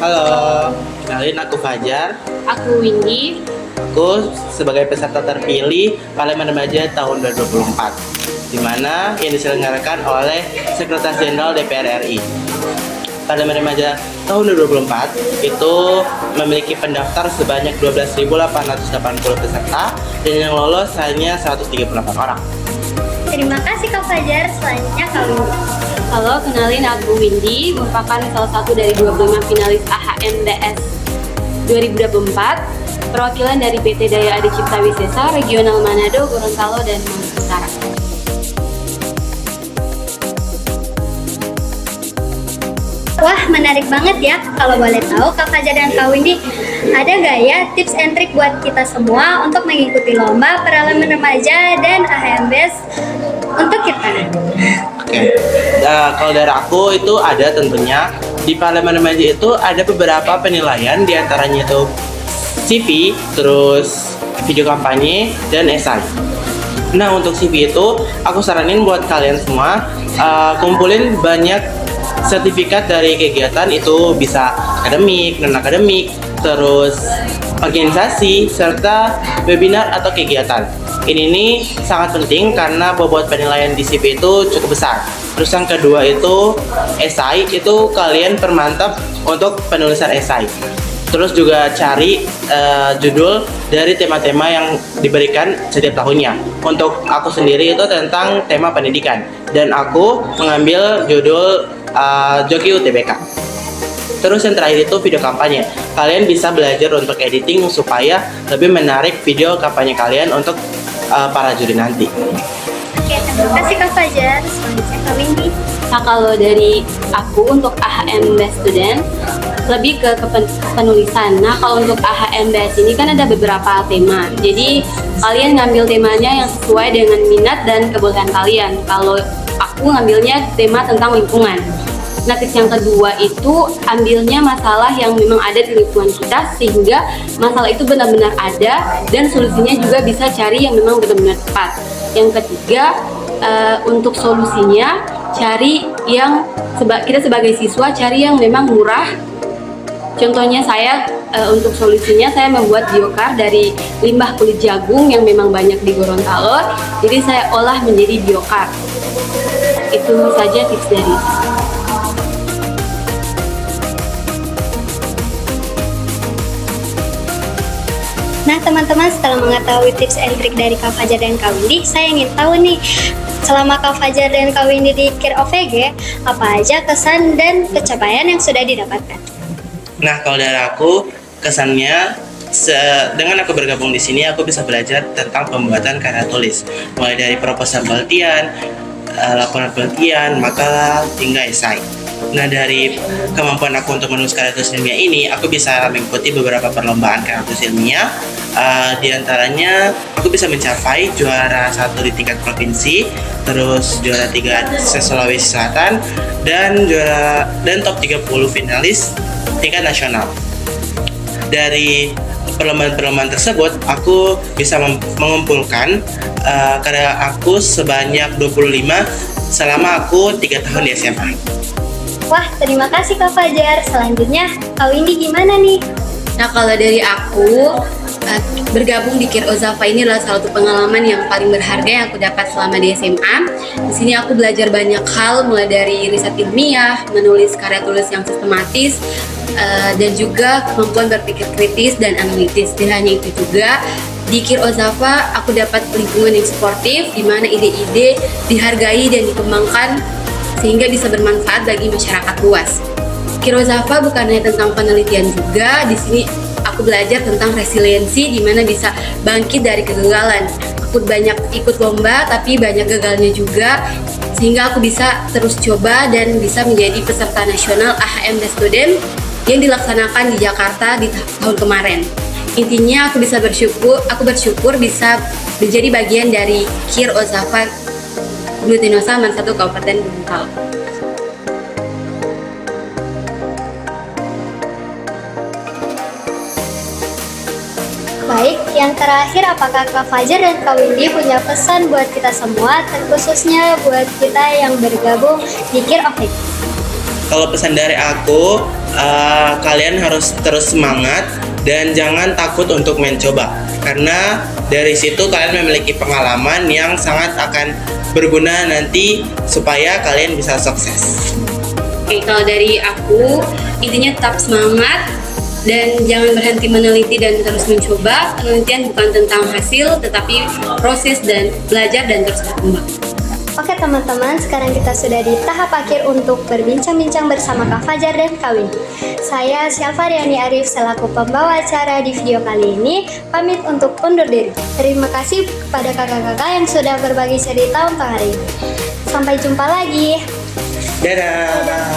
Halo, kenalin aku Fajar. Aku Windy. Aku sebagai peserta terpilih Parlemen Remaja tahun 2024, di mana yang diselenggarakan oleh Sekretaris Jenderal DPR RI. Parlemen Remaja tahun 2024 itu memiliki pendaftar sebanyak 12.880 peserta dan yang lolos hanya 138 orang. Terima kasih Kak Fajar, selanjutnya Kak Windy. Halo, kenalin aku Windy, merupakan salah satu dari 25 finalis AHMDS 2024, perwakilan dari PT Daya Adi Cipta Wisesa, Regional Manado, Gorontalo, dan Maluku Utara. Wah, menarik banget ya. Kalau boleh tahu, Kak Fajar dan Kak Windy, ada nggak ya tips and trik buat kita semua untuk mengikuti lomba Parlemen Remaja dan AHMDS untuk kita? Oke, kalau dari aku itu ada tentunya di Parlemen Remaja itu ada beberapa penilaian, diantaranya itu CV, terus video kampanye, dan esai. Nah, untuk CV itu aku saranin buat kalian semua kumpulin banyak sertifikat dari kegiatan, itu bisa akademik, non akademik, terus organisasi, serta webinar atau kegiatan. Ini sangat penting karena bobot penilaian di CV itu cukup besar. Terus yang kedua itu esai, itu kalian permantap untuk penulisan esai. Terus juga cari judul dari tema-tema yang diberikan setiap tahunnya. Untuk aku sendiri itu tentang tema pendidikan, dan aku mengambil judul Joki UTBK. Terus yang terakhir itu video kampanye. Kalian bisa belajar untuk editing supaya lebih menarik video kampanye kalian untuk para juri nanti. Oke, terima kasih Kak Fajar. Selanjutnya Kak Windy. Nah, kalau dari aku untuk AHMDS student, lebih ke penulisan. Nah, kalau untuk AHMDS ini kan ada beberapa tema. Jadi, kalian ngambil temanya yang sesuai dengan minat dan kebolehan kalian. Kalau aku ngambilnya tema tentang lingkungan. Nah, tips yang kedua itu ambilnya masalah yang memang ada di lingkungan kita, sehingga masalah itu benar-benar ada dan solusinya juga bisa cari yang memang benar-benar tepat. Yang ketiga, untuk solusinya cari yang kita sebagai siswa cari yang memang murah. Contohnya saya untuk solusinya saya membuat biokar dari limbah kulit jagung yang memang banyak di Gorontalo. Jadi saya olah menjadi biokar. Itu saja tips dari saya. Nah teman-teman, setelah mengetahui tips and trik dari Kak Fajar dan Kak Windy, saya ingin tahu nih, selama Kak Fajar dan Kak Windy di KIR OVG, apa aja kesan dan pencapaian yang sudah didapatkan? Nah, kalau dari aku kesannya dengan aku bergabung di sini, aku bisa belajar tentang pembuatan karya tulis, mulai dari proposal penelitian, laporan penelitian, makalah, hingga esai. Nah, dari kemampuan aku untuk menulis karya tulis ilmiah ini, aku bisa mengikuti beberapa perlombaan karya tulis ilmiah. Di antaranya, aku bisa mencapai juara 1 di tingkat provinsi, terus juara 3 se-Sulawesi Selatan, dan top 30 finalis tingkat nasional. Dari perlombaan-perlombaan tersebut, aku bisa mengumpulkan karya aku sebanyak 25 selama aku 3 tahun di SMA. Wah, terima kasih Kak Fajar. Selanjutnya, Kak Windy gimana nih? Nah, kalau dari aku, bergabung di KIR Ozafa ini adalah salah satu pengalaman yang paling berharga yang aku dapat selama di SMA. Di sini aku belajar banyak hal, mulai dari riset ilmiah, menulis karya tulis yang sistematis, dan juga kemampuan berpikir kritis dan analitis. Tidak hanya itu juga, di KIR Ozafa aku dapat lingkungan yang sportif, di mana ide-ide dihargai dan dikembangkan sehingga bisa bermanfaat bagi masyarakat luas. KIR Ozafa bukan hanya tentang penelitian juga, di sini aku belajar tentang resiliensi, di mana bisa bangkit dari kegagalan. Aku banyak ikut lomba, tapi banyak gagalnya juga, sehingga aku bisa terus coba dan bisa menjadi peserta nasional AHMDS Student yang dilaksanakan di Jakarta di tahun kemarin. Intinya aku bersyukur bisa menjadi bagian dari KIR Ozafa Glutinosa Man 1 Kabupaten Gorontalo. Baik, yang terakhir, apakah Kak Fajar dan Kak Windy punya pesan buat kita semua, terkhususnya buat kita yang bergabung di KIR OVG? Kalau pesan dari aku, kalian harus terus semangat dan jangan takut untuk mencoba. Karena dari situ kalian memiliki pengalaman yang sangat akan berguna nanti supaya kalian bisa sukses. Oke, kalau dari aku, intinya tetap semangat dan jangan berhenti meneliti dan terus mencoba. Penelitian bukan tentang hasil, tetapi proses dan belajar dan terus berkembang. Oke teman-teman, sekarang kita sudah di tahap akhir untuk berbincang-bincang bersama Kak Fajar dan Kak Windy. Saya Syalfa Riani Arif selaku pembawa acara di video kali ini pamit untuk undur diri. Terima kasih kepada kakak-kakak yang sudah berbagi cerita untuk hari ini. Sampai jumpa lagi. Dadah.